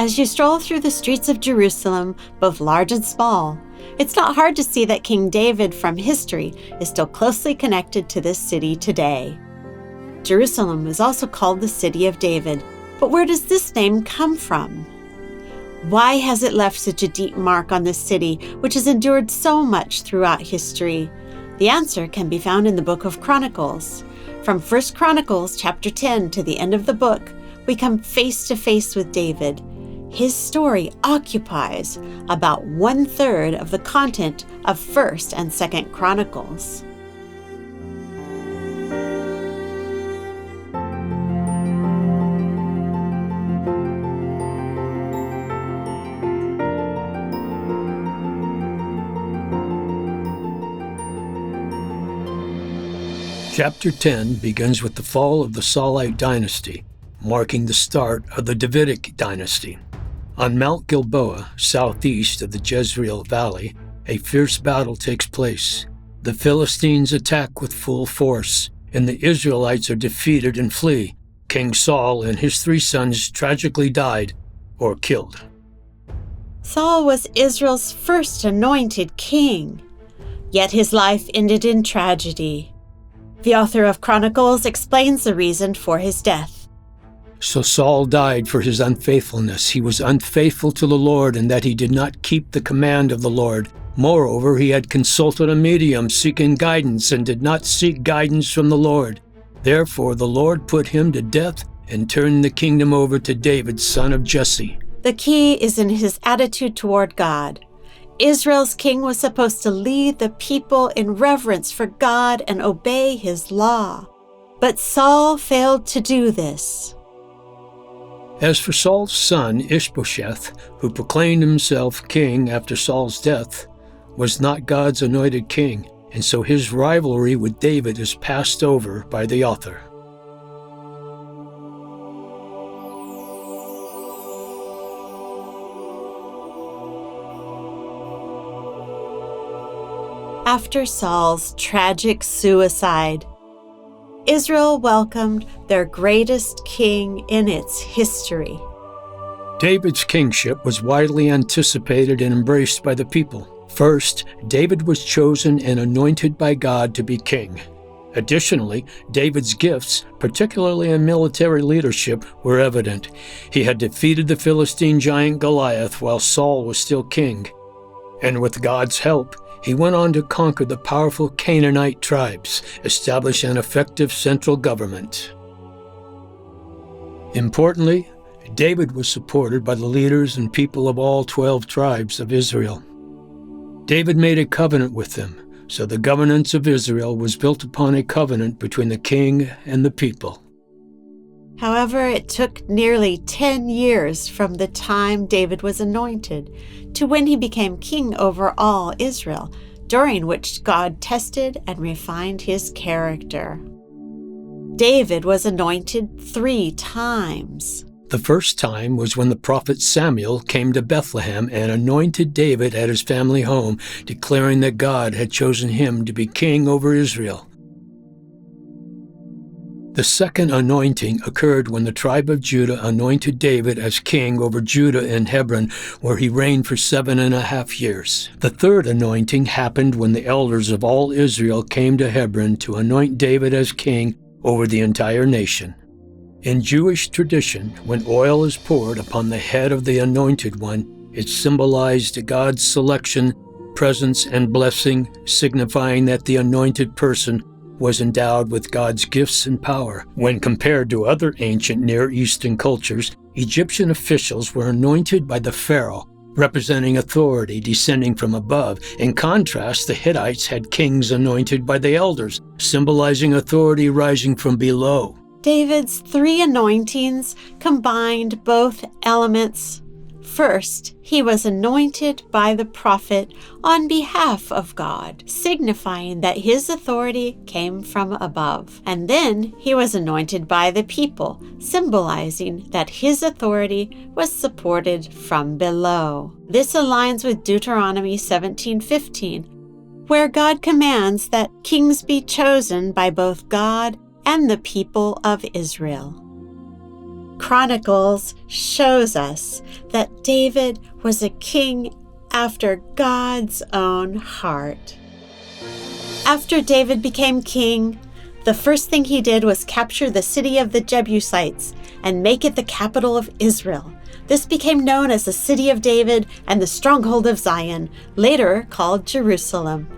As you stroll through the streets of Jerusalem, both large and small, it's not hard to see that King David from history is still closely connected to this city today. Jerusalem is also called the City of David, but where does this name come from? Why has it left such a deep mark on this city, which has endured so much throughout history? The answer can be found in the book of Chronicles. From 1 Chronicles chapter 10 to the end of the book, we come face to face with David. His story occupies about 1/3 of the content of 1st and 2nd Chronicles. Chapter 10 begins with the fall of the Saulite dynasty, marking the start of the Davidic dynasty. On Mount Gilboa, southeast of the Jezreel Valley, a fierce battle takes place. The Philistines attack with full force, and the Israelites are defeated and flee. King Saul and his 3 sons tragically died or killed. Saul was Israel's first anointed king, yet his life ended in tragedy. The author of Chronicles explains the reason for his death. So Saul died for his unfaithfulness. He was unfaithful to the Lord in that he did not keep the command of the Lord. Moreover, he had consulted a medium seeking guidance and did not seek guidance from the Lord. Therefore, the Lord put him to death and turned the kingdom over to David, son of Jesse. The key is in his attitude toward God. Israel's king was supposed to lead the people in reverence for God and obey his law. But Saul failed to do this. As for Saul's son, Ishbosheth, who proclaimed himself king after Saul's death, was not God's anointed king, and so his rivalry with David is passed over by the author. After Saul's tragic suicide, Israel welcomed their greatest king in its history. David's kingship was widely anticipated and embraced by the people. First, David was chosen and anointed by God to be king. Additionally, David's gifts, particularly in military leadership, were evident. He had defeated the Philistine giant Goliath while Saul was still king. And with God's help, he went on to conquer the powerful Canaanite tribes, establish an effective central government. Importantly, David was supported by the leaders and people of all 12 tribes of Israel. David made a covenant with them, so the governance of Israel was built upon a covenant between the king and the people. However, it took nearly 10 years from the time David was anointed to when he became king over all Israel, during which God tested and refined his character. David was anointed 3 times. The first time was when the prophet Samuel came to Bethlehem and anointed David at his family home, declaring that God had chosen him to be king over Israel. The second anointing occurred when the tribe of Judah anointed David as king over Judah in Hebron, where he reigned for 7.5 years. The third anointing happened when the elders of all Israel came to Hebron to anoint David as king over the entire nation. In Jewish tradition, when oil is poured upon the head of the anointed one, it symbolized God's selection, presence, and blessing, signifying that the anointed person was endowed with God's gifts and power. When compared to other ancient Near Eastern cultures, Egyptian officials were anointed by the pharaoh, representing authority descending from above. In contrast, the Hittites had kings anointed by the elders, symbolizing authority rising from below. David's 3 anointings combined both elements. First, he was anointed by the prophet on behalf of God, signifying that his authority came from above. And then he was anointed by the people, symbolizing that his authority was supported from below. This aligns with Deuteronomy 17:15, where God commands that kings be chosen by both God and the people of Israel. Chronicles shows us that David was a king after God's own heart. After David became king, the first thing he did was capture the city of the Jebusites and make it the capital of Israel. This became known as the City of David and the stronghold of Zion, later called Jerusalem.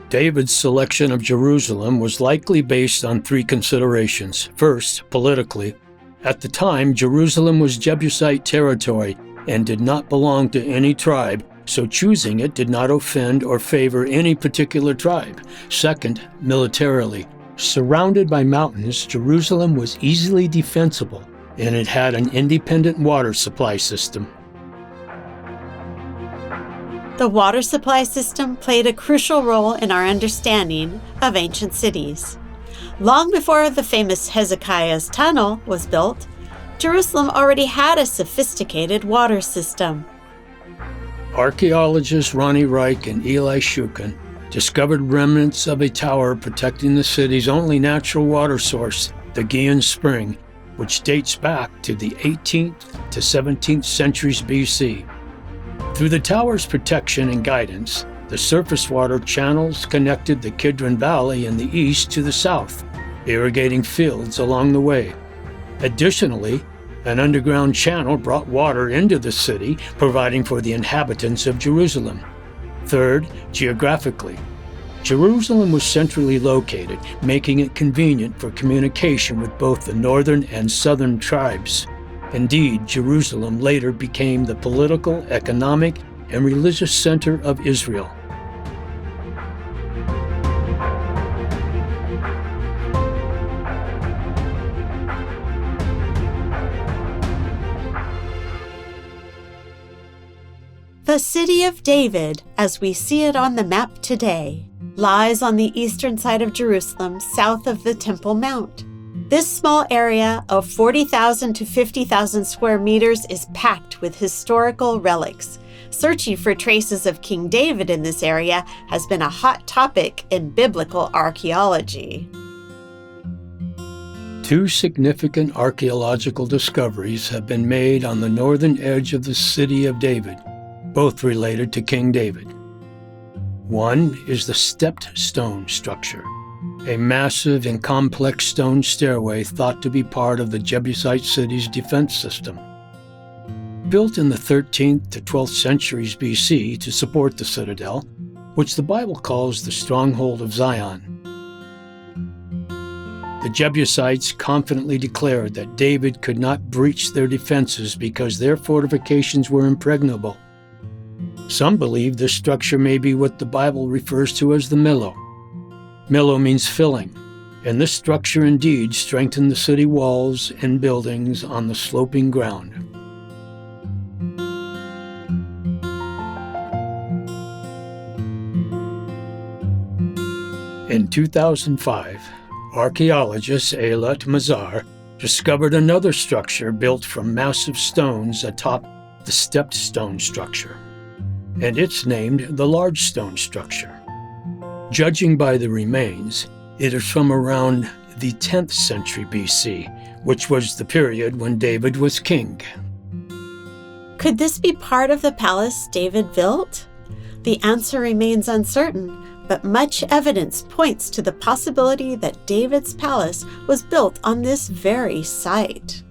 David's selection of Jerusalem was likely based on three considerations. First, politically. At the time, Jerusalem was Jebusite territory and did not belong to any tribe, so choosing it did not offend or favor any particular tribe. Second, militarily. Surrounded by mountains, Jerusalem was easily defensible, and it had an independent water supply system. The water supply system played a crucial role in our understanding of ancient cities. Long before the famous Hezekiah's Tunnel was built, Jerusalem already had a sophisticated water system. Archaeologists Ronnie Reich and Eli Shukin discovered remnants of a tower protecting the city's only natural water source, the Gihon Spring, which dates back to the 18th to 17th centuries BC. Through the tower's protection and guidance, the surface water channels connected the Kidron Valley in the east to the south, irrigating fields along the way. Additionally, an underground channel brought water into the city, providing for the inhabitants of Jerusalem. Third, geographically. Jerusalem was centrally located, making it convenient for communication with both the northern and southern tribes. Indeed, Jerusalem later became the political, economic, and religious center of Israel. The City of David, as we see it on the map today, lies on the eastern side of Jerusalem, south of the Temple Mount. This small area of 40,000 to 50,000 square meters is packed with historical relics. Searching for traces of King David in this area has been a hot topic in biblical archaeology. Two significant archaeological discoveries have been made on the northern edge of the City of David, both related to King David. One is the stepped stone structure, a massive and complex stone stairway thought to be part of the Jebusite city's defense system. Built in the 13th to 12th centuries BC to support the citadel, which the Bible calls the stronghold of Zion. The Jebusites confidently declared that David could not breach their defenses because their fortifications were impregnable. Some believe this structure may be what the Bible refers to as the Millo. Millo means filling, and this structure indeed strengthened the city walls and buildings on the sloping ground. In 2005, archaeologist Eilat Mazar discovered another structure built from massive stones atop the stepped stone structure, and it's named the Large Stone Structure. Judging by the remains, it is from around the 10th century BC, which was the period when David was king. Could this be part of the palace David built? The answer remains uncertain, but much evidence points to the possibility that David's palace was built on this very site.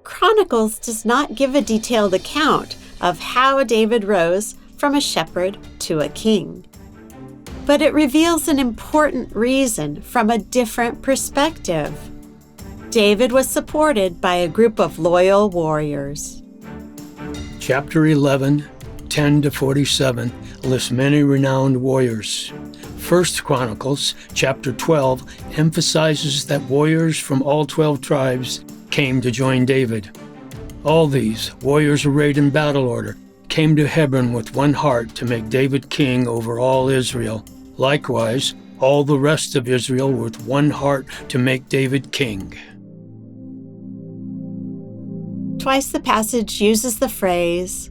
Chronicles does not give a detailed account of how David rose from a shepherd to a king, but it reveals an important reason from a different perspective. David was supported by a group of loyal warriors. Chapter 11, 10 to 47, lists many renowned warriors. 1 Chronicles, chapter 12, emphasizes that warriors from all 12 tribes came to join David. All these, warriors arrayed in battle order, came to Hebron with one heart to make David king over all Israel. Likewise, all the rest of Israel with one heart to make David king. Twice the passage uses the phrase,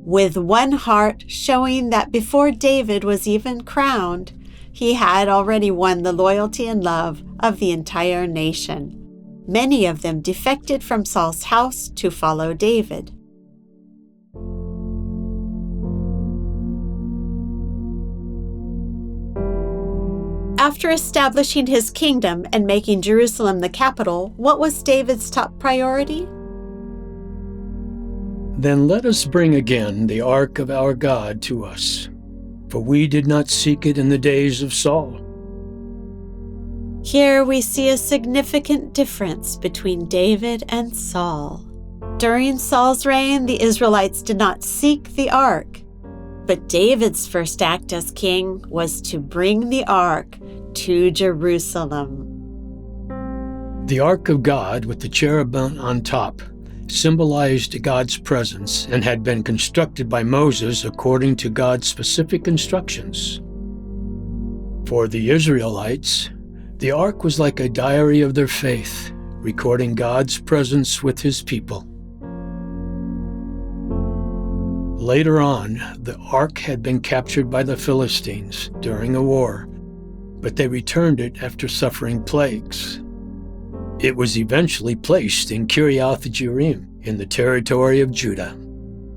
with one heart, showing that before David was even crowned, he had already won the loyalty and love of the entire nation. Many of them defected from Saul's house to follow David. After establishing his kingdom and making Jerusalem the capital, what was David's top priority? Then let us bring again the ark of our God to us, for we did not seek it in the days of Saul. Here we see a significant difference between David and Saul. During Saul's reign, the Israelites did not seek the ark, but David's first act as king was to bring the ark to Jerusalem. The ark of God with the cherubim on top symbolized God's presence and had been constructed by Moses according to God's specific instructions. For the Israelites, the ark was like a diary of their faith, recording God's presence with his people. Later on, the ark had been captured by the Philistines during a war, but they returned it after suffering plagues. It was eventually placed in Kiriath Jearim in the territory of Judah.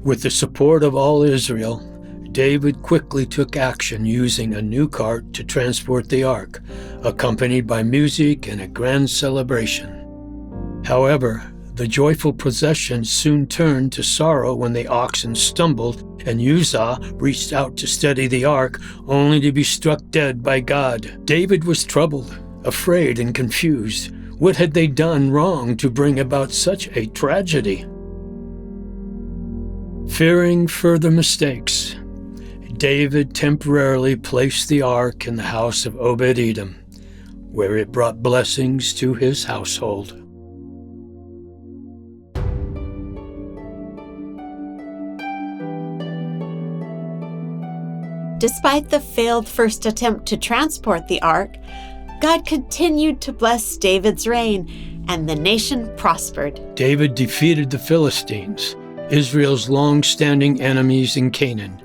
With the support of all Israel, David quickly took action using a new cart to transport the ark, accompanied by music and a grand celebration. However, the joyful procession soon turned to sorrow when the oxen stumbled and Uzzah reached out to steady the ark, only to be struck dead by God. David was troubled, afraid, and confused. What had they done wrong to bring about such a tragedy? Fearing further mistakes, David temporarily placed the ark in the house of Obed-Edom, where it brought blessings to his household. Despite the failed first attempt to transport the ark, God continued to bless David's reign, and the nation prospered. David defeated the Philistines, Israel's long-standing enemies in Canaan.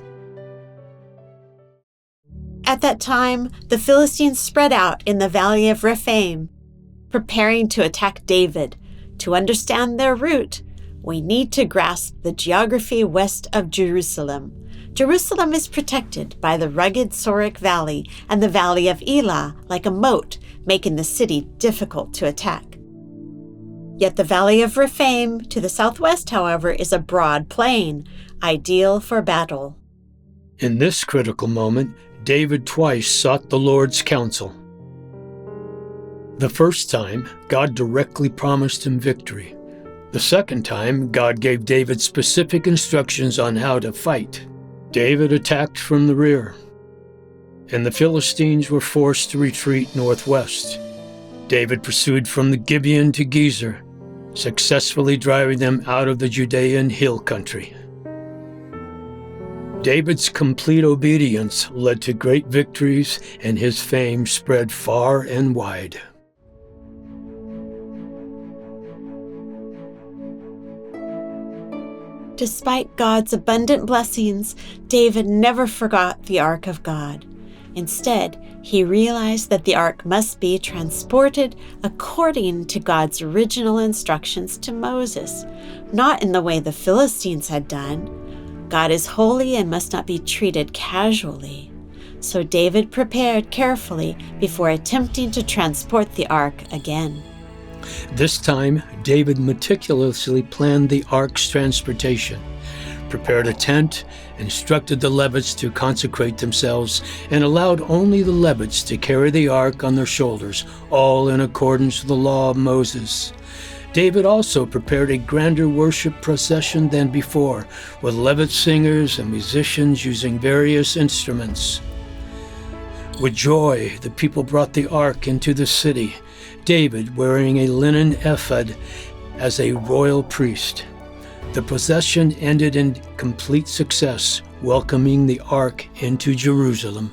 At that time, the Philistines spread out in the valley of Rephaim, preparing to attack David. To understand their route, we need to grasp the geography west of Jerusalem. Jerusalem is protected by the rugged Sorek Valley and the Valley of Elah like a moat, making the city difficult to attack. Yet the Valley of Rephaim to the southwest, however, is a broad plain, ideal for battle. In this critical moment, David twice sought the Lord's counsel. The first time, God directly promised him victory. The second time, God gave David specific instructions on how to fight. David attacked from the rear, and the Philistines were forced to retreat northwest. David pursued from the Gibeon to Gezer, successfully driving them out of the Judean hill country. David's complete obedience led to great victories, and his fame spread far and wide. Despite God's abundant blessings, David never forgot the ark of God. Instead, he realized that the ark must be transported according to God's original instructions to Moses, not in the way the Philistines had done. God is holy and must not be treated casually. So David prepared carefully before attempting to transport the ark again. This time, David meticulously planned the ark's transportation, prepared a tent, instructed the Levites to consecrate themselves, and allowed only the Levites to carry the ark on their shoulders, all in accordance with the law of Moses. David also prepared a grander worship procession than before, with Levite singers and musicians using various instruments. With joy, the people brought the ark into the city, David wearing a linen ephod as a royal priest. The procession ended in complete success, welcoming the ark into Jerusalem.